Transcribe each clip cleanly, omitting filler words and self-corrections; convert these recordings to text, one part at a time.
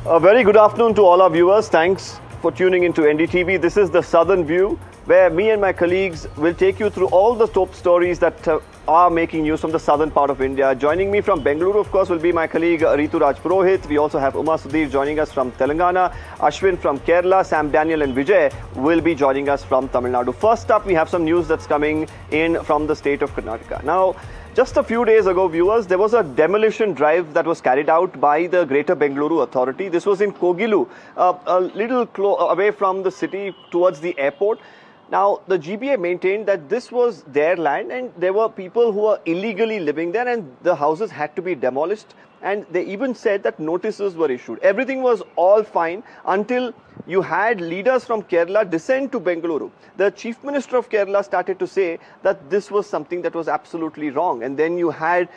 A very good afternoon to all our viewers. Thanks for tuning into NDTV. This is the Southern View, where me and my colleagues will take you through all the top stories that are making news from the southern part of India. Joining me from Bengaluru, of course, will be my colleague Ritu Raj Purohit. We also have Uma Sudhir joining us from Telangana, Ashwin from Kerala, Sam Daniel and Vijay will be joining us from Tamil Nadu. First up, we have some news that's coming in from the state of Karnataka. Now, just a few days ago, viewers, there was a demolition drive that was carried out by the Greater Bengaluru Authority. This was in Kogilu, a little away from the city towards the airport. Now, the GBA maintained that this was their land and there were people who were illegally living there and the houses had to be demolished. And they even said that notices were issued. Everything was all fine until you had leaders from Kerala descend to Bengaluru. The Chief Minister of Kerala started to say that this was something that was absolutely wrong. And then you had,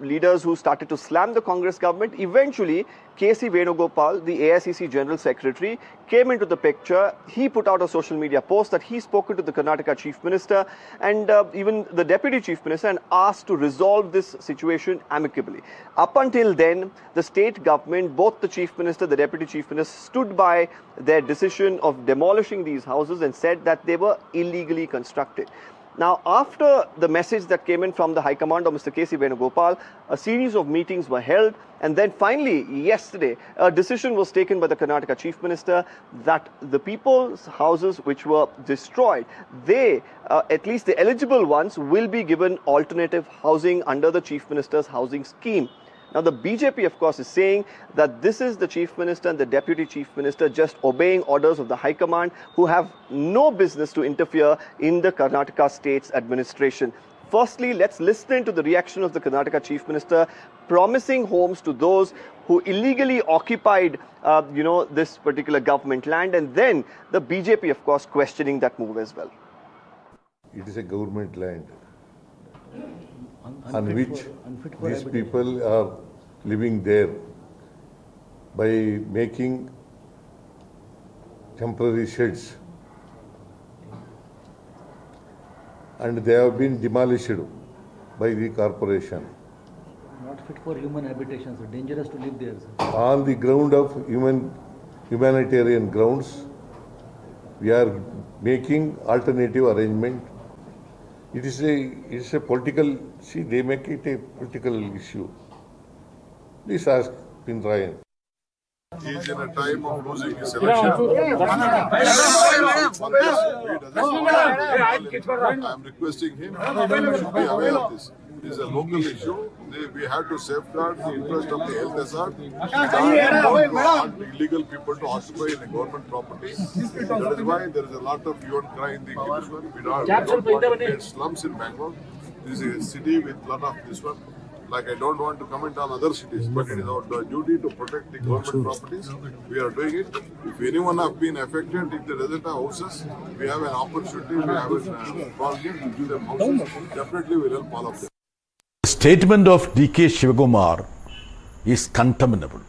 leaders who started to slam the Congress government. Eventually, K.C. Venugopal, the AICC General Secretary, came into the picture. He put out a social media post that he's spoken to the Karnataka Chief Minister and even the Deputy Chief Minister and asked to resolve this situation amicably. Up until then, the state government, both the Chief Minister, the Deputy Chief Minister, stood by their decision of demolishing these houses and said that they were illegally constructed. Now, after the message that came in from the High Command of Mr. K.C. Venugopal, a series of meetings were held. And then finally, yesterday, a decision was taken by the Karnataka Chief Minister that the people's houses which were destroyed, they, at least the eligible ones, will be given alternative housing under the Chief Minister's housing scheme. Now, the BJP, of course, is saying that this is the Chief Minister and the Deputy Chief Minister just obeying orders of the High Command who have no business to interfere in the Karnataka state's administration. Firstly, let's listen to the reaction of the Karnataka Chief Minister promising homes to those who illegally occupied, this particular government land, and then the BJP, of course, questioning that move as well. It is a government land on which these people are living there by making temporary sheds, and they have been demolished by the corporation. Not fit for human habitation, sir. Dangerous to live there, sir. On the ground of humanitarian grounds, we are making alternative arrangement. It is a political, see, they make it a political issue. Please ask Pindrayan. He is in a time of losing his election. I am requesting him to be aware of this. It is a local issue. We have to safeguard the interest of the LSR. We don't want illegal people to occupy in a government property. That is why there is a lot of hue and cry in the Kyrgyzstan. We don't want to create slums in Bangalore. This is a city with a lot of this one. Like, I don't want to comment on other cities, but it is our duty to protect the government properties. We are doing it. If anyone have been affected, if they doesn't have houses, we have an opportunity, we have a project to give them houses. Definitely we will help all of them. The statement of DK Shivagumar is contemptible.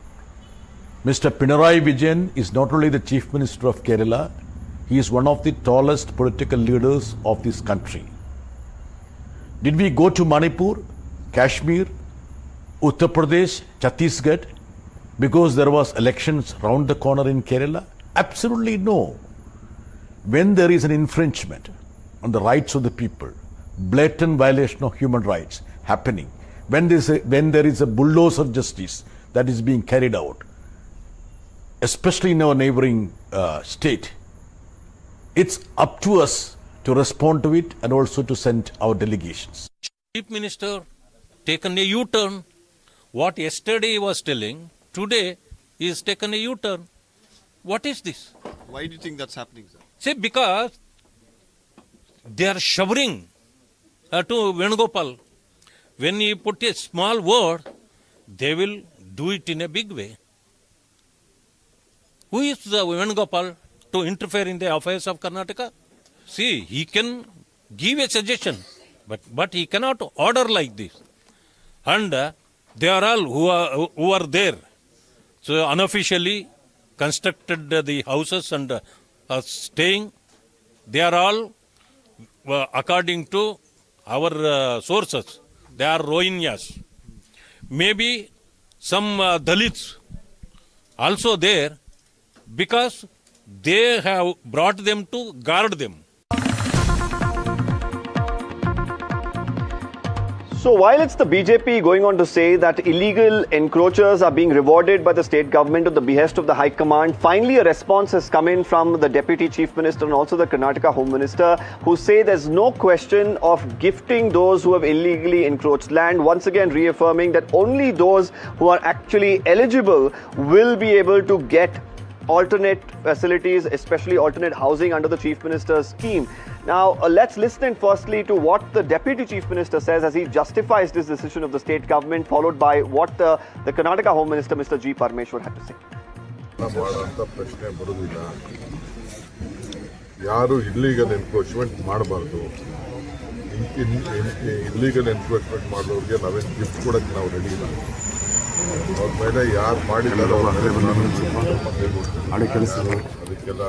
Mr. Pinarayi Vijayan is not only the Chief Minister of Kerala, he is one of the tallest political leaders of this country. Did we go to Manipur, Kashmir, Uttar Pradesh, Chhattisgarh because there was elections round the corner in Kerala? Absolutely no. When there is an infringement on the rights of the people, blatant violation of human rights happening, when there is a bulldozer justice that is being carried out, especially in our neighboring state, it's up to us to respond to it and also to send our delegations. Chief Minister taken a U-turn. What yesterday he was telling, today he has taken a U-turn. What is this? Why do you think that's happening, sir? See, because they are showering to Venugopal. When he put a small word, they will do it in a big way. Who is the Venugopal to interfere in the affairs of Karnataka? See, he can give a suggestion, but he cannot order like this. And they are all who are there. So unofficially constructed the houses and are staying. They are all, according to our sources, they are Rohingyas. Maybe some Dalits also there because they have brought them to guard them. So while it's the BJP going on to say that illegal encroachers are being rewarded by the state government at the behest of the High Command, finally a response has come in from the Deputy Chief Minister and also the Karnataka Home Minister, who say there's no question of gifting those who have illegally encroached land, once again reaffirming that only those who are actually eligible will be able to get alternate facilities, especially alternate housing under the Chief Minister's scheme. Now, let's listen in firstly to what the Deputy Chief Minister says as he justifies this decision of the state government, followed by what the Karnataka Home Minister, Mr. G. Parmeshwar, had to say. ಮಾಡುವಂಥ ಪ್ರಶ್ನೆ ಬರೋದಿಲ್ಲ. ಯಾರು illegal encroachment ಮಾಡಬಾರ್ದು. Illegal encroachment ಮಾಡೋರಿಗೆ ನಾವೇನು gift ಕೊಡೋಕ್ಕೆ ನಾವು ready ಇಲ್ಲ. ಅವ್ರ ಮೇಲೆ ಯಾರು ಮಾಡಿದಾರೋ ಅದಕ್ಕೆಲ್ಲ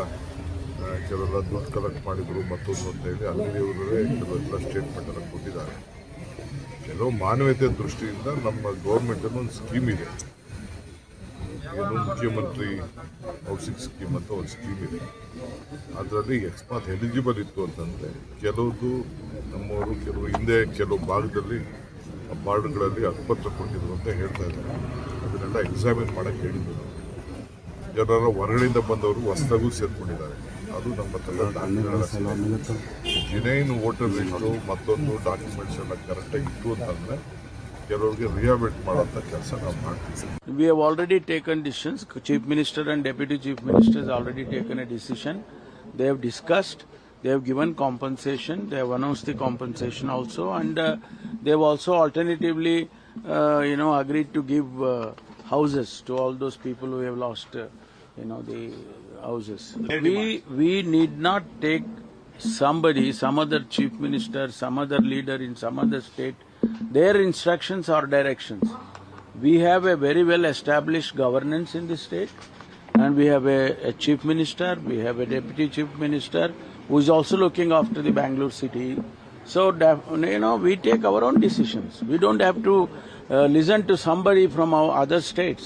ಕೆಲವೆಲ್ಲ ದುಡ್ಡು ಕಲೆಕ್ಟ್ ಮಾಡಿದ್ರು ಮತ್ತೊಂದು ಅಂತ ಹೇಳಿ ಅಲ್ಲಿಯವರೇ ಕೆಲವೆಲ್ಲ ಸ್ಟೇಟ್ಮೆಂಟ್ ಎಲ್ಲ ಕೊಟ್ಟಿದ್ದಾರೆ. ಕೆಲವು ಮಾನವೀಯತೆ ದೃಷ್ಟಿಯಿಂದ ನಮ್ಮ ಗೌರ್ಮೆಂಟನ್ನು ಒಂದು ಸ್ಕೀಮ್ ಇದೆ, ಏನು ಮುಖ್ಯಮಂತ್ರಿ ಹೌಸಿಂಗ್ ಸ್ಕೀಮ್ ಅಂತ ಒಂದು ಸ್ಕೀಮ್ ಇದೆ. ಅದರಲ್ಲಿ ಅಕಸ್ಮಾತ್ ಎಲಿಜಿಬಲ್ ಇತ್ತು ಅಂತಂದರೆ ಕೆಲವುದು ನಮ್ಮವರು ಕೆಲವು ಹಿಂದೆ ಕೆಲವು ಭಾಗದಲ್ಲಿ ವಾರ್ಡ್ಗಳಲ್ಲಿ ಹಕ್ಕುಪತ್ರ ಕೊಟ್ಟಿದ್ರು ಅಂತ ಹೇಳ್ತಾ ಇದ್ದಾರೆ. ಅದನ್ನೆಲ್ಲ ಎಕ್ಸಾಮಿನ್ ಮಾಡೋಕ್ಕೆ ಹೇಳಿದ್ರು. ಜನರ ಹೊರಗಡೆಯಿಂದ ಬಂದವರು ಹೊಸದಾಗೂ ಸೇರ್ಕೊಂಡಿದ್ದಾರೆ. ಅದು ನಮ್ಮ ಜಿನೈನ್ ವೋಟರ್ ಲಿಸ್ಟು ಮತ್ತೊಂದು ಡಾಕ್ಯುಮೆಂಟ್ಸ್ ಎಲ್ಲ ಕರೆಕ್ಟಾಗಿ ಇತ್ತು ಅಂತಂದರೆ ಕೆಲವರಿಗೆ ರಿಹಾಬಿಲಿಟ್ ಮಾಡೋಂಥ ಕೆಲಸ ನಾವು ಮಾಡ್ತೀವಿ. We have already taken decisions. Chief Minister and Deputy Chief Minister has already taken a decision. They have discussed. They have given compensation. They have announced the compensation also, and they have also alternatively, agreed to give houses to all those people who have lost, the houses. We need not take somebody, some other chief minister, some other leader in some other state, their instructions or directions. We have a very well established governance in the state, and we have a chief minister, we have a deputy chief minister who is also looking after the Bangalore city. So, we take our own decisions. We don't have to listen to somebody from our other states.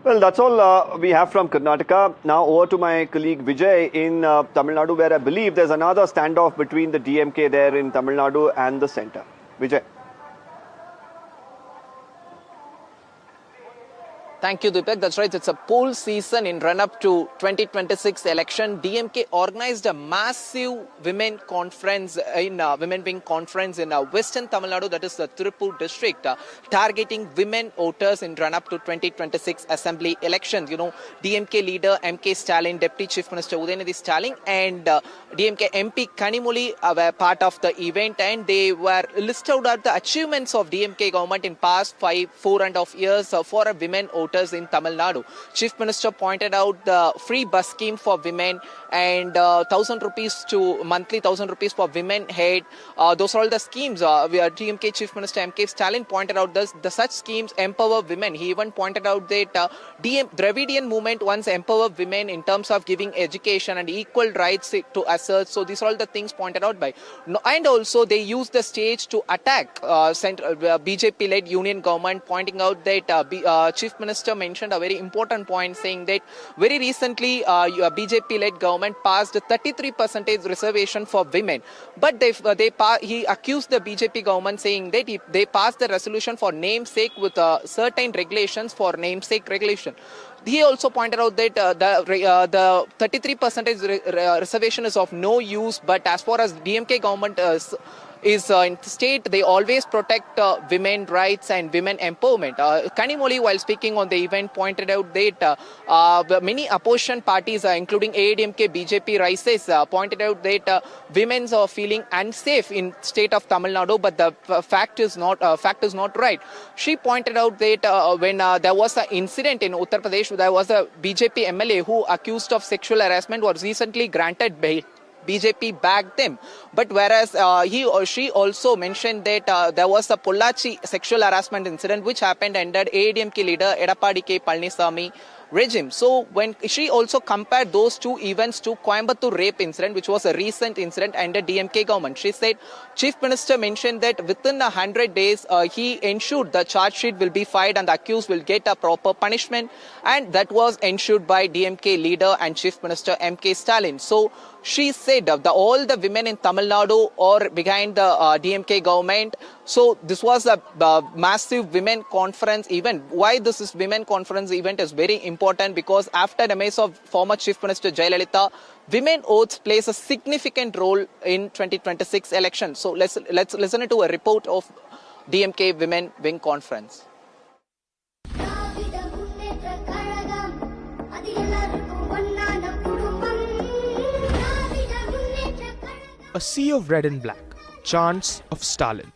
Well, that's all we have from Karnataka. Now over to my colleague Vijay in Tamil Nadu, where I believe there's another standoff between the DMK there in Tamil Nadu and the centre. Vijay. Thank you, Deepak. That's right. It's a poll season in run-up to 2026 election. DMK organized a massive women conference women wing conference in Western Tamil Nadu, that is the Tirupur district, targeting women voters in run-up to 2026 assembly elections. DMK leader MK Stalin, Deputy Chief Minister Udayanidhi Stalin, and DMK MP Kanimuli were part of the event, and they were listed out the achievements of DMK government in past 4.5 years for a women voters in Tamil Nadu. Chief Minister pointed out the free bus scheme for women and 1,000 rupees to monthly 1,000 rupees for women head. Those are all the schemes. DMK Chief Minister MK Stalin pointed out the such schemes empower women. He even pointed out that Dravidian movement once empowered women in terms of giving education and equal rights to assert. So these are all the things pointed out by. And also they used the stage to attack BJP-led union government, pointing out that Chief Minister mentioned a very important point, saying that very recently BJP-led government passed a 33% reservation for women, but he accused the BJP government, saying that they passed the resolution for namesake with certain regulations for namesake regulation. He also pointed out that the 33% reservation is of no use, but as far as DMK government is in the state, they always protect women rights and women empowerment. Kanimoli, while speaking on the event, pointed out that many opposition parties, including AADMK, BJP, rises, pointed out that women are feeling unsafe in state of Tamil Nadu, but the fact is not right. She pointed out that when there was an incident in Uttar Pradesh, there was a BJP MLA who accused of sexual harassment was recently granted bail. BJP backed them. But whereas he or she also mentioned that there was a Pollachi sexual harassment incident which happened under AADMK leader Edappadi K. Palniswamy regime. So when she also compared those two events to Coimbatore rape incident, which was a recent incident under DMK government, she said Chief Minister mentioned that within 100 days he ensured the charge sheet will be filed and the accused will get a proper punishment, and that was ensured by DMK leader and Chief Minister MK Stalin. So she said all the women in Tamil Nadu are behind the DMK government. So this was a massive women conference event. Why this is women conference event is very important, because after the demise of former Chief Minister Jayalalitha, women votes plays a significant role in 2026 election. So let's listen to a report of DMK Women Wing Conference. A sea of red and black, chants of Stalin.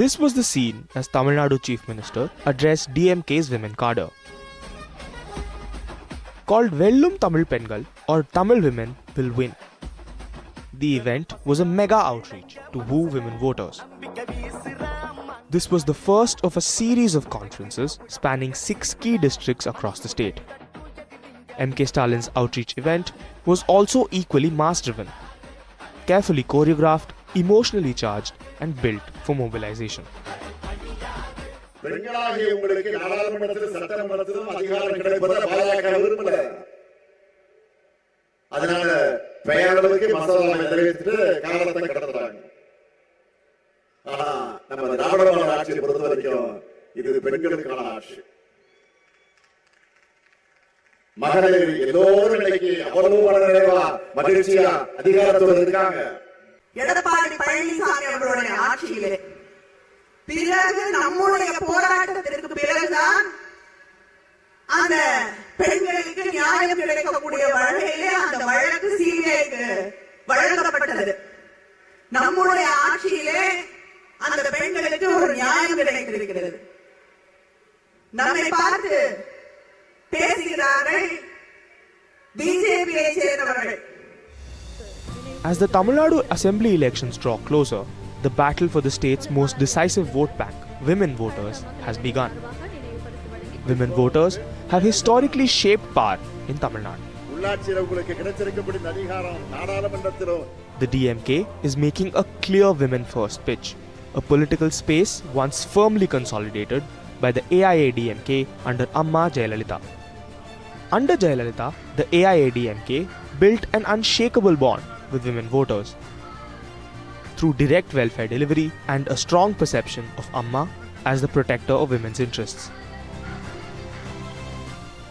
This was the scene as Tamil Nadu Chief Minister addressed DMK's women cadre. Called Vellum Tamil Pengal, or Tamil Women Will Win. The event was a mega outreach to woo women voters. This was the first of a series of conferences spanning 6 key districts across the state. MK Stalin's outreach event was also equally mass-driven, carefully choreographed, emotionally charged, and built for mobilization. மகளிர் எல்லோரும் இன்னைக்கு அவ்வளவு மனநிறைவா மகிழ்ச்சியா அதிகாரத்தோடு இருக்காங்க. எடப்பாடி பழனிசாமி அவர்களுடைய ஆட்சியிலே பிறகு நம்முடைய போராட்டத்திற்கு பிறகுதான் அந்த பெண்களுக்கு நியாயம் கிடைக்கக்கூடிய வகையிலே அந்த வழக்கு சிபிஐக்கு வழங்கப்பட்டது. நம்முடைய ஆட்சியிலே அந்த பெண்களுக்கு ஒரு நியாயம் கிடைத்திருக்கிறது. நம்மை பார்த்து As the Tamil Nadu Assembly elections draw closer, the battle for the state's most decisive vote bank, women voters, has begun. Women voters have historically shaped power in Tamil Nadu. The DMK is making a clear women-first pitch, a political space once firmly consolidated by the AIADMK under Amma Jayalalitha. Under Jayalalitha, the AIADMK built an unshakable bond with women voters through direct welfare delivery and a strong perception of Amma as the protector of women's interests.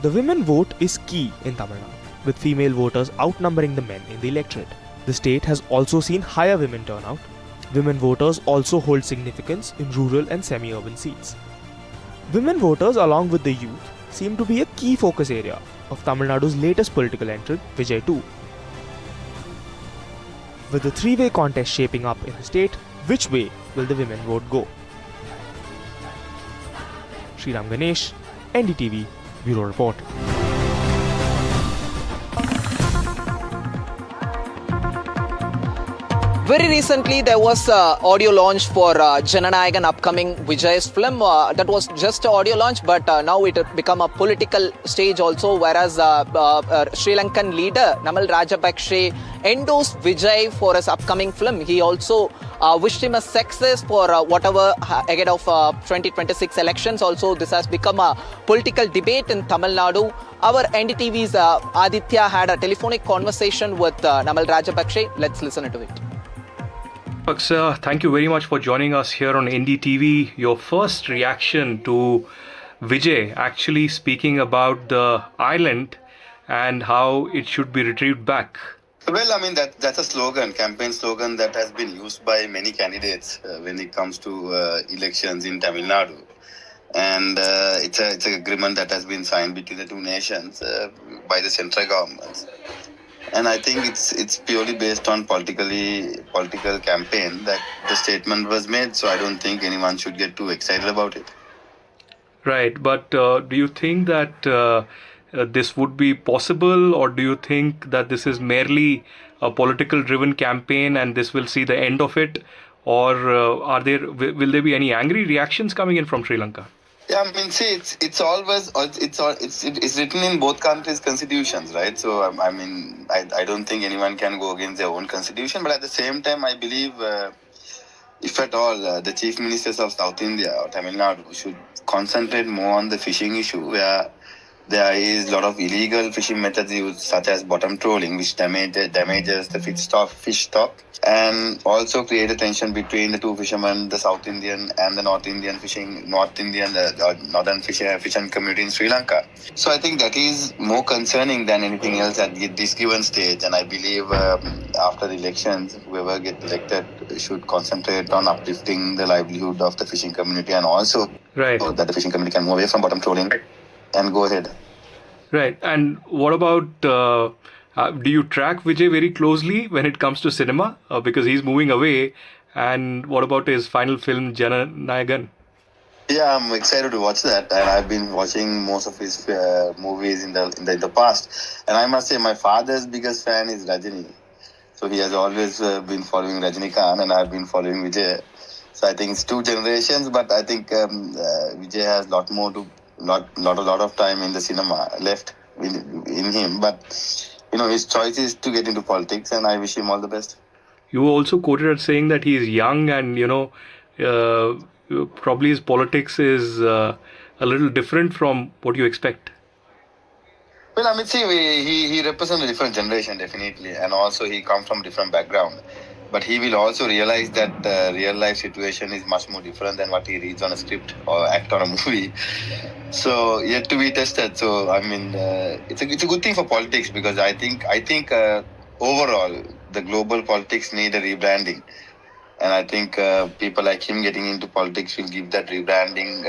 The women vote is key in Tamil Nadu, with female voters outnumbering the men in the electorate. The state has also seen higher women turnout. Women voters also hold significance in rural and semi-urban seats. Women voters, along with the youth, seem to be a key focus area of Tamil Nadu's latest political entrant, Vijay II. With the three-way contest shaping up in the state, which way will the women vote go? Sriram Ganesh, NDTV, Bureau Report. Very recently, there was audio launch for Jananayagan upcoming Vijay's film. That was just an audio launch, but now it has become a political stage also, whereas Sri Lankan leader Namal Rajapaksa endorsed Vijay for his upcoming film. He also wished him a success for whatever ahead of 2026 elections. Also, this has become a political debate in Tamil Nadu. Our NDTV's Aditya had a telephonic conversation with Namal Rajapaksa. Let's listen to it. Rajapaksa, thank you very much for joining us here on NDTV. Your first reaction to Vijay actually speaking about the island and how it should be retrieved back. Well, I mean, that's a slogan, campaign slogan that has been used by many candidates when it comes to elections in Tamil Nadu. And it's an agreement that has been signed between the two nations by the central governments. And I think it's purely based on political campaign that the statement was made. So I don't think anyone should get too excited about it. Right. But do you think that this would be possible, or do you think that this is merely a political driven campaign and this will see the end of it? or will there be any angry reactions coming in from Sri Lanka? Yeah, I mean, see, it's written in both countries' constitutions, right? So, I mean, I don't think anyone can go against their own constitution. But at the same time, I believe, if at all, the chief ministers of South India or Tamil Nadu should concentrate more on the fishing issue, where there is a lot of illegal fishing methods used, such as bottom trawling, which damages the fish stock, and also create a tension between the two fishermen, the South Indian and the northern fishing community in Sri Lanka. So I think that is more concerning than anything else at this given stage. And I believe after the elections, whoever gets elected should concentrate on uplifting the livelihood of the fishing community, and also so that the fishing community can move away from bottom trawling and go ahead. Right. And what about, do you track Vijay very closely when it comes to cinema? Because he's moving away. And what about his final film, Jananayagan? Yeah, I'm excited to watch that. And I've been watching most of his movies in the past. And I must say, my father's biggest fan is Rajini. So he has always been following Rajinikanth, and I've been following Vijay. So I think it's two generations, but I think Vijay has a lot of time in the cinema left in him. But his choice is to get into politics, and I wish him all the best. You were also quoted as saying that he is young, and probably his politics is a little different from what you expect. Well, I mean, see, he represents a different generation, definitely, and also he comes from a different background. But he will also realize that the real life situation is much more different than what he reads on a script or act on a movie. So yet to be tested. So I mean, it's a good thing for politics, because I think overall the global politics need a rebranding, and I think people like him getting into politics will give that rebranding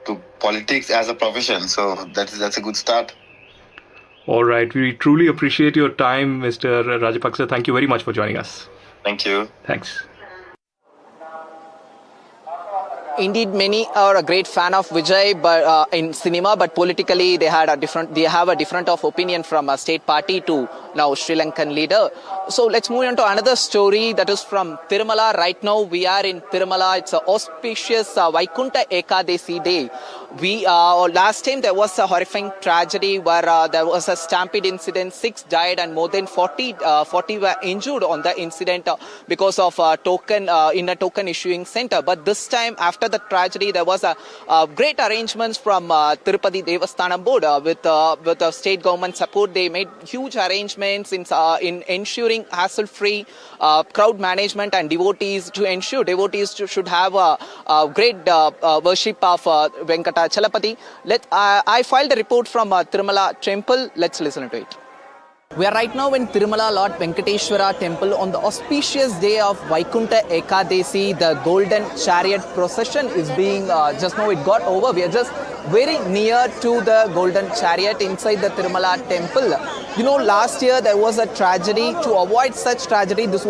to politics as a profession. So that's a good start. All right, we truly appreciate your time, Mr. Rajapaksa. Thank you very much for joining us. Thank you. Thanks. Indeed, many are a great fan of Vijay, but in cinema, but politically they have a different of opinion from a state party to now Sri Lankan leader. So let's move on to another story that is from Tirumala. Right now we are in Tirumala. It's an auspicious Vaikunta Ekadesi day. Last time there was a horrifying tragedy where there was a stampede incident. 6 died and more than 40 were injured on the incident because of token issuing center. But this time, after the tragedy, there was a great arrangements from Tirupati Devasthanam Board with the state government support. They made huge arrangements in ensuring hassle-free crowd management and devotees should have a great worship of Venkata Chalapati. I filed a report from Tirumala temple. Let's listen to it. We are right now in Tirumala Lord Venkateshwara temple on the auspicious day of Vaikunta Ekadesi. The golden chariot procession is being, just now it got over. We are just very near to the golden chariot inside the Tirumala temple. Last year there was a tragedy. To avoid such tragedy, this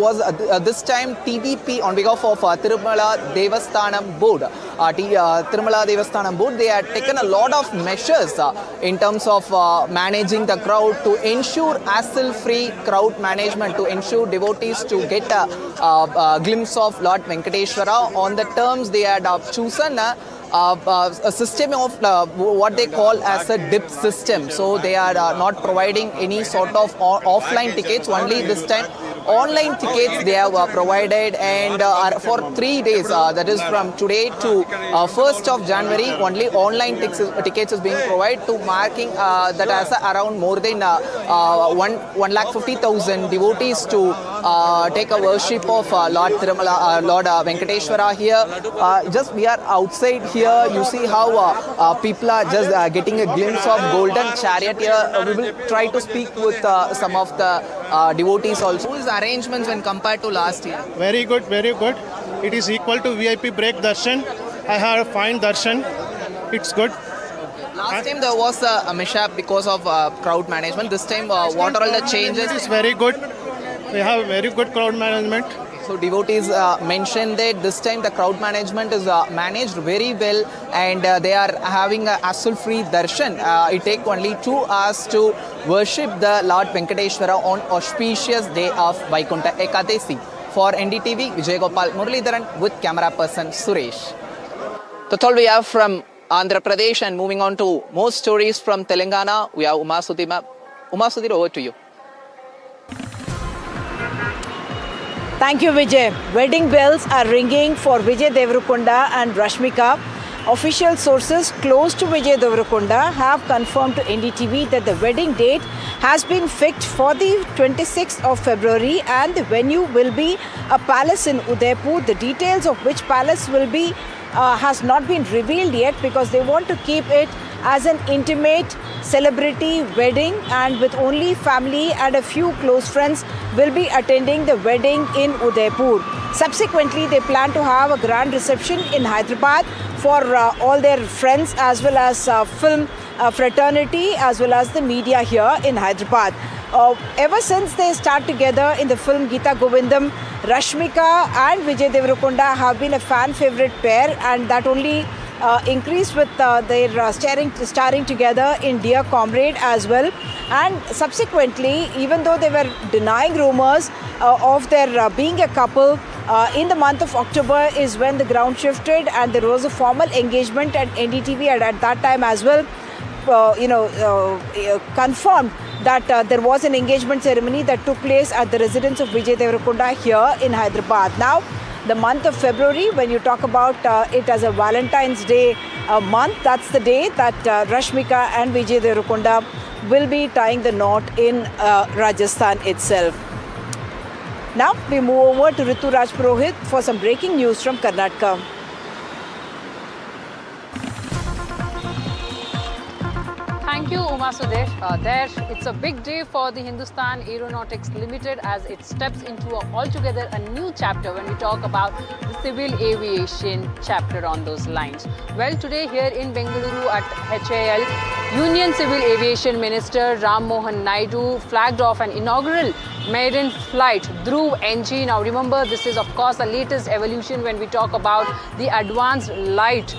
time TDP on behalf of Tirumala Devasthanam Board. Tirumala Devasthanam Board, they had taken a lot of measures in terms of managing the crowd to ensure hassle-free crowd management, to ensure devotees to get a glimpse of Lord Venkateshwara. On the terms, they had chosen a system of what they call as a dip system. So they are not providing any sort of offline tickets. Only this time online tickets they have provided, and for 3 days, that is from today to 1st of January, only online tickets is being provided, to marking that as around more than 150,000 devotees to take a worship of Lord Tirumala, Lord Venkateshwara here. Just we are outside here. You see how people are just getting a glimpse of golden chariot here. We will try to speak with some of the devotees also. How is the arrangements when compared to last year? Very good, very good. It is equal to VIP break darshan. I have fine darshan. It's good. Last time there was a mishap because of crowd management. This time, what are all the changes? It is very good. We have very good crowd management. So devotees mentioned that this time the crowd management is managed very well, and they are having a hassle-free darshan. It takes only 2 hours to worship the Lord Venkateshwara on auspicious day of Vaikunta Ekadesi. For NDTV, Vijay Gopal Muralidharan with camera person Suresh. That's all we have from Andhra Pradesh, and moving on to more stories from Telangana, we have Uma Sudhir. Uma Sudhir, over to you. Thank you, Vijay. Wedding bells are ringing for Vijay Deverakonda and Rashmika. Official sources close to Vijay Deverakonda have confirmed to NDTV that the wedding date has been fixed for the 26th of February and the venue will be a palace in Udaipur. The details of which palace will be has not been revealed yet because they want to keep it as an intimate celebrity wedding, and with only family and a few close friends will be attending the wedding in Udaipur. Subsequently, they plan to have a grand reception in Hyderabad for all their friends as well as film fraternity as well as the media here in Hyderabad. Ever since they start together in the film Geeta Govindam, Rashmika and Vijay Deverakonda have been a fan favorite pair, and that only increased with their starring together in Dear Comrade as well. And subsequently, even though they were denying rumors of their being a couple, in the month of October is when the ground shifted and there was a formal engagement at NDTV, and at that time as well confirmed that there was an engagement ceremony that took place at the residence of Vijay Deverakonda here in Hyderabad. Now, the month of February, when you talk about it as a Valentine's Day month, that's the day that Rashmika and Vijay Deverakonda will be tying the knot in Rajasthan itself. Now, we move over to Ritu Raj Purohit for some breaking news from Karnataka. Thank you, Uma Sudhir. It's a big day for the Hindustan Aeronautics Limited as it steps into altogether a new chapter when we talk about the civil aviation chapter on those lines. Well, today here in Bengaluru at HAL, Union Civil Aviation Minister Ram Mohan Naidu flagged off an inaugural maiden flight Dhruv NG. Now remember, this is of course the latest evolution when we talk about the advanced light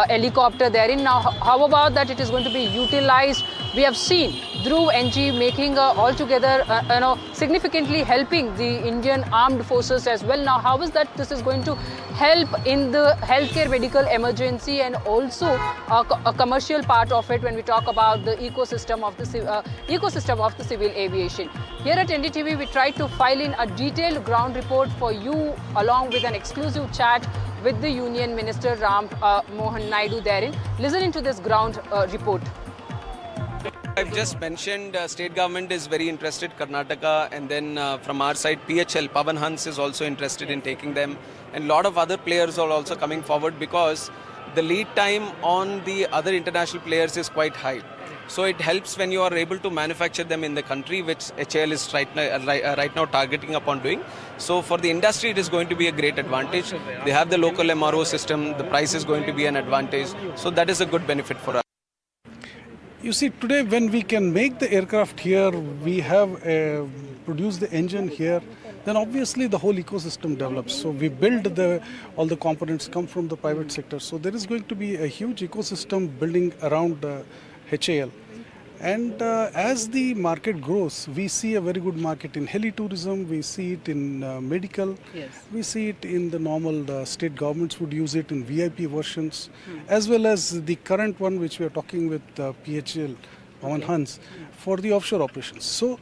helicopter therein. Now how about that it is going to be utilized? We have seen Dhruv NG making altogether significantly helping the Indian armed forces as well. Now how is that this is going to help in the healthcare medical emergency and also a commercial part of it when we talk about the ecosystem of the civil aviation. Here at NDTV, we tried to file in a detailed ground report for you along with an exclusive chat with the Union Minister Ram Mohan Naidu therein. Listening to this ground report. I've just mentioned state government is very interested, Karnataka, and then from our side PHL, Pavan Hans is also interested in taking them, and a lot of other players are also coming forward because the lead time on the other international players is quite high. So it helps when you are able to manufacture them in the country, which HAL is right now targeting upon doing. So for the industry, it is going to be a great advantage. They have the local MRO system, the price is going to be an advantage. So that is a good benefit for us. You see, today when we can make the aircraft here, we have produced the engine here, then obviously the whole ecosystem develops. So we build all the components come from the private sector. So there is going to be a huge ecosystem building around HAL. And as the market grows, we see a very good market in heli-tourism, we see it in medical, we see it in the normal state governments would use it in VIP versions, as well as the current one which we are talking with PHL, Pavan Hans, for the offshore operations. So,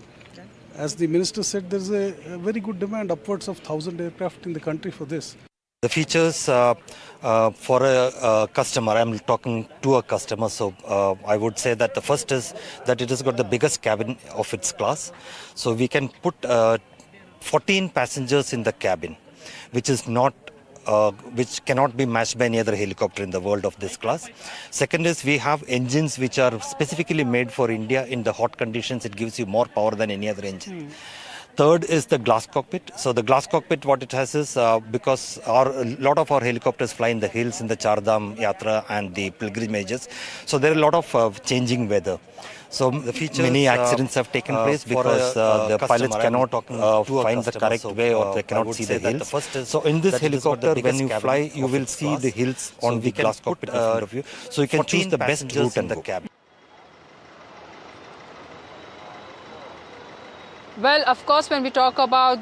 as the minister said, there is a very good demand, upwards of 1,000 aircraft in the country for this. The features for a customer, I'm talking to a customer, so I would say that the first is that it has got the biggest cabin of its class. So we can put 14 passengers in the cabin, which is not which cannot be matched by any other helicopter in the world of this class. Second is we have engines which are specifically made for India. In the hot conditions, it gives you more power than any other engine. Third is the glass cockpit. So the glass cockpit, what it has is, because a lot of our helicopters fly in the hills, in the Chardham Yatra and the pilgrimages. So there are a lot of changing weather. So the features, many accidents have taken place because the pilots cannot find the correct way or they cannot see the hills. So in this helicopter, when you fly, you will see the hills on the glass cockpit in front of you. So you can choose the best route in the cabin. Well, of course, when we talk about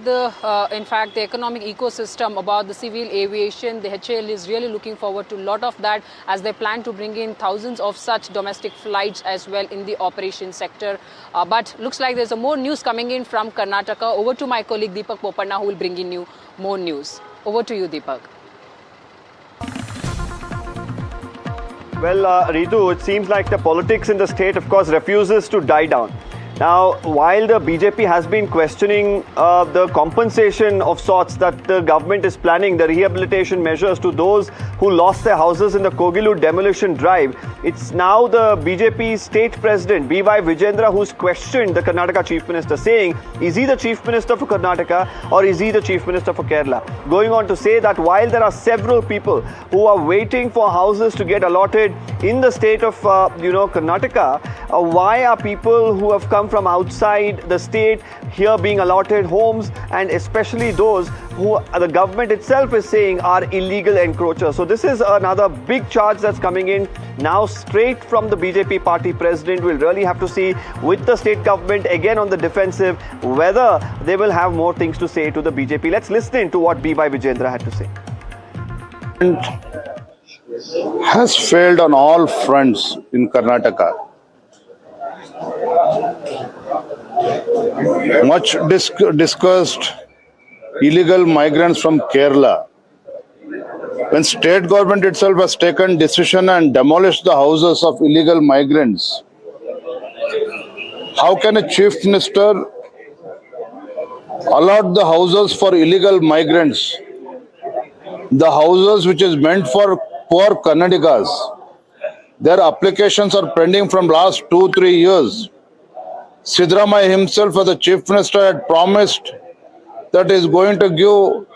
in fact, the economic ecosystem, about the civil aviation, the HAL is really looking forward to a lot of that as they plan to bring in thousands of such domestic flights as well in the operation sector. But looks like there's more news coming in from Karnataka. Over to my colleague Deepak Popanna, who will bring in you more news. Over to you, Deepak. Well, Ritu, it seems like the politics in the state, of course, refuses to die down. Now, while the BJP has been questioning the compensation of sorts that the government is planning, the rehabilitation measures to those who lost their houses in the Kogilu demolition drive, it's now the BJP state president, Vijay-Rashmika, who's questioned the Karnataka chief minister, saying, is he the chief minister for Karnataka or is he the chief minister for Kerala? Going on to say that while there are several people who are waiting for houses to get allotted in the state of, Karnataka, why are people who have come from outside the state here being allotted homes, and especially those who the government itself is saying are illegal encroachers? So this is another big charge that's coming in now straight from the BJP party president. We'll really have to see with the state government again on the defensive whether they will have more things to say to the BJP. Let's listen in to what Vijay-Rashmika had to say. Has failed on all fronts in Karnataka. Much discussed illegal migrants from Kerala. When state government itself has taken decision and demolished the houses of illegal migrants, how can a chief minister allot the houses for illegal migrants? The houses which is meant for poor Kannadigas, their applications are pending from last 2-3 years. Siddaramaiah himself as the chief minister had promised that he is going to give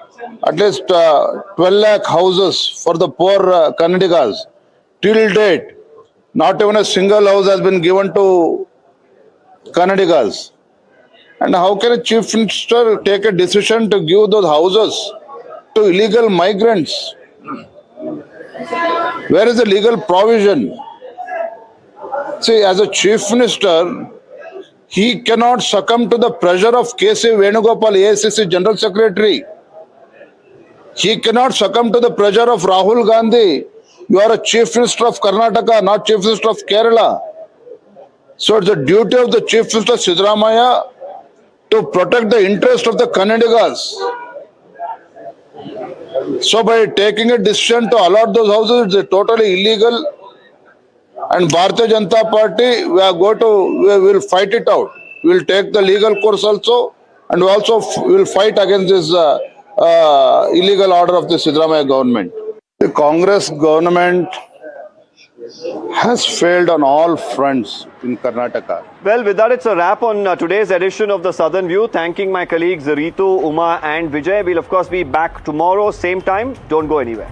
at least 12 lakh houses for the poor Kannadigas. Till date, not even a single house has been given to Kannadigas. And how can a chief minister take a decision to give those houses to illegal migrants? Where is the legal provision? See, as a chief minister, he cannot succumb to the pressure of K.C. Venugopal, AICC General Secretary. He cannot succumb to the pressure of Rahul Gandhi. You are a chief minister of Karnataka, not chief minister of Kerala. So it's the duty of the chief minister Siddaramaiah to protect the interest of the Kannadigas. So by taking a decision to allot those houses, it's totally illegal. And Bharatiya Janata Party, we will fight it out. We will take the legal course also, and we also will fight against this illegal order of the Siddaramaiah government. The Congress government has failed on all fronts in Karnataka. Well, with that, it's a wrap on today's edition of The Southern View. Thanking my colleagues Ritu, Uma and Vijay. We'll, of course, be back tomorrow, same time. Don't go anywhere.